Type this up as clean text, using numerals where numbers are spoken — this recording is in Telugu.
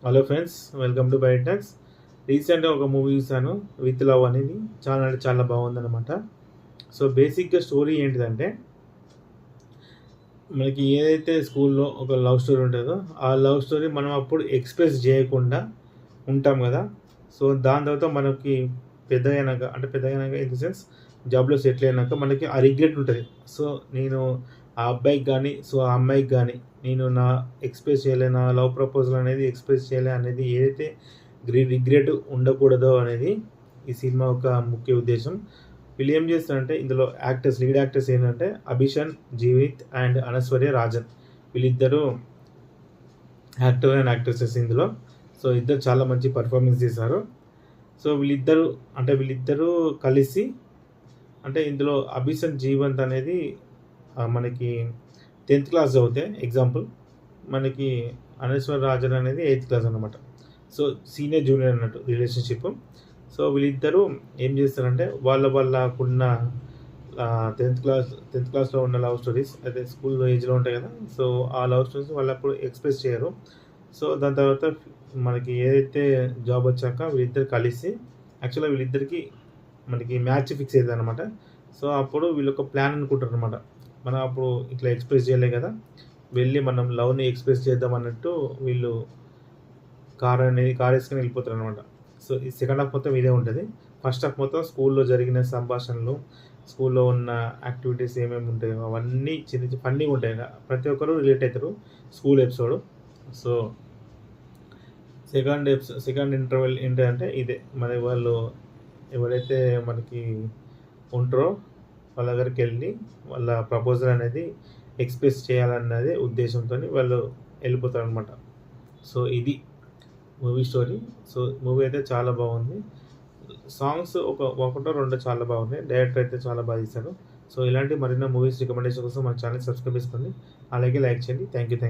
హలో ఫ్రెండ్స్, వెల్కమ్ టు బయోటాక్స్. రీసెంట్గా ఒక మూవీ చూసాను, విత్ లవ్ అనేది. చాలా అంటే చాలా బాగుందన్నమాట. సో బేసిక్గా స్టోరీ ఏంటిదంటే, మనకి ఏదైతే స్కూల్లో ఒక లవ్ స్టోరీ ఉంటుందో ఆ లవ్ స్టోరీ మనం అప్పుడు ఎక్స్ప్రెస్ చేయకుండా ఉంటాం కదా. సో దాని తర్వాత మనకి పెద్దగైనాక ఇన్ ది సెన్స్ జాబ్లో సెటిల్ అయినాక మనకి ఆ రిగ్రెట్ ఉంటుంది. సో నేను ఆ అబ్బాయికి కానీ ఆ అమ్మాయికి కానీ నేను ఎక్స్ప్రెస్ చేయలే, నా లవ్ ప్రపోజల్ అనేది ఎక్స్ప్రెస్ చేయలే అనేది ఏదైతే రిగ్రెట్ ఉండకూడదో అనేది ఈ సినిమా ఒక ముఖ్య ఉద్దేశం. వీళ్ళు ఏం చేస్తారంటే, ఇందులో లీడ్ యాక్టర్స్ ఏంటంటే అభిషన్, జీవిత్ అండ్ అనస్వర్య రాజన్. వీళ్ళిద్దరూ యాక్టర్ అండ్ యాక్ట్రెసెస్ ఇందులో. సో ఇద్దరు చాలా మంచి పర్ఫార్మెన్స్ చేశారు. సో వీళ్ళిద్దరూ కలిసి, అంటే ఇందులో అభిషన్ జీవంత్ అనేది మనకి 10th క్లాస్ చదివితే ఎగ్జాంపుల్, మనకి అనశ్వర్ రాజన్ అనేది 8th క్లాస్ అనమాట. సో సీనియర్ జూనియర్ అన్నట్టు రిలేషన్షిప్. సో వీళ్ళిద్దరూ ఏం చేస్తారంటే వాళ్ళకున్న 10th క్లాస్లో ఉన్న లవ్ స్టోరీస్ అయితే స్కూల్ ఏజ్లో ఉంటాయి కదా. సో ఆ లవ్ స్టోరీస్ వాళ్ళు అప్పుడు ఎక్స్ప్రెస్ చేయరు. సో దాని తర్వాత మనకి ఏదైతే జాబ్ వచ్చాక వీళ్ళిద్దరు కలిసి, యాక్చువల్గా వీళ్ళిద్దరికి మనకి మ్యాచ్ ఫిక్స్ అయ్యేది అనమాట. సో అప్పుడు వీళ్ళు ఒక ప్లాన్ అనుకుంటారు అనమాట. మనం అప్పుడు ఇట్లా ఎక్స్ప్రెస్ చేయలే కదా, వెళ్ళి మనం లవ్ని ఎక్స్ప్రెస్ చేద్దాం అన్నట్టు వీళ్ళు కార్ వేసుకొని వెళ్ళిపోతారు అనమాట. సో ఈ సెకండ్ హాఫ్ మొత్తం ఇదే ఉంటుంది. ఫస్ట్ హాఫ్ మొత్తం స్కూల్లో జరిగిన సంభాషణలు, స్కూల్లో ఉన్న యాక్టివిటీస్ ఏమేమి ఉంటాయో అవన్నీ చిన్న చిన్న ఫన్నీగా ఉంటాయి. ప్రతి ఒక్కరు రిలేట్ అవుతారు school episode. So second interval ఏంటంటే ఇదే, మరి వాళ్ళు ఎవరైతే మనకి ఉంటారో వాళ్ళ దగ్గరికి వెళ్ళి వాళ్ళ ప్రపోజల్ అనేది ఎక్స్ప్రెస్ చేయాలన్నది ఉద్దేశంతో వాళ్ళు వెళ్ళిపోతారు అనమాట. సో ఇది మూవీ స్టోరీ. సో మూవీ అయితే చాలా బాగుంది. సాంగ్స్ ఒకటో రెండో చాలా బాగున్నాయి. డైరెక్టర్ అయితే చాలా బాగా తీశాడు. సో ఇలాంటి మరిన్న మూవీస్ రికమెండేషన్ కోసం మన ఛానల్ సబ్స్క్రైబ్ చేసుకోండి, అలాగే లైక్ చేయండి. Thank you.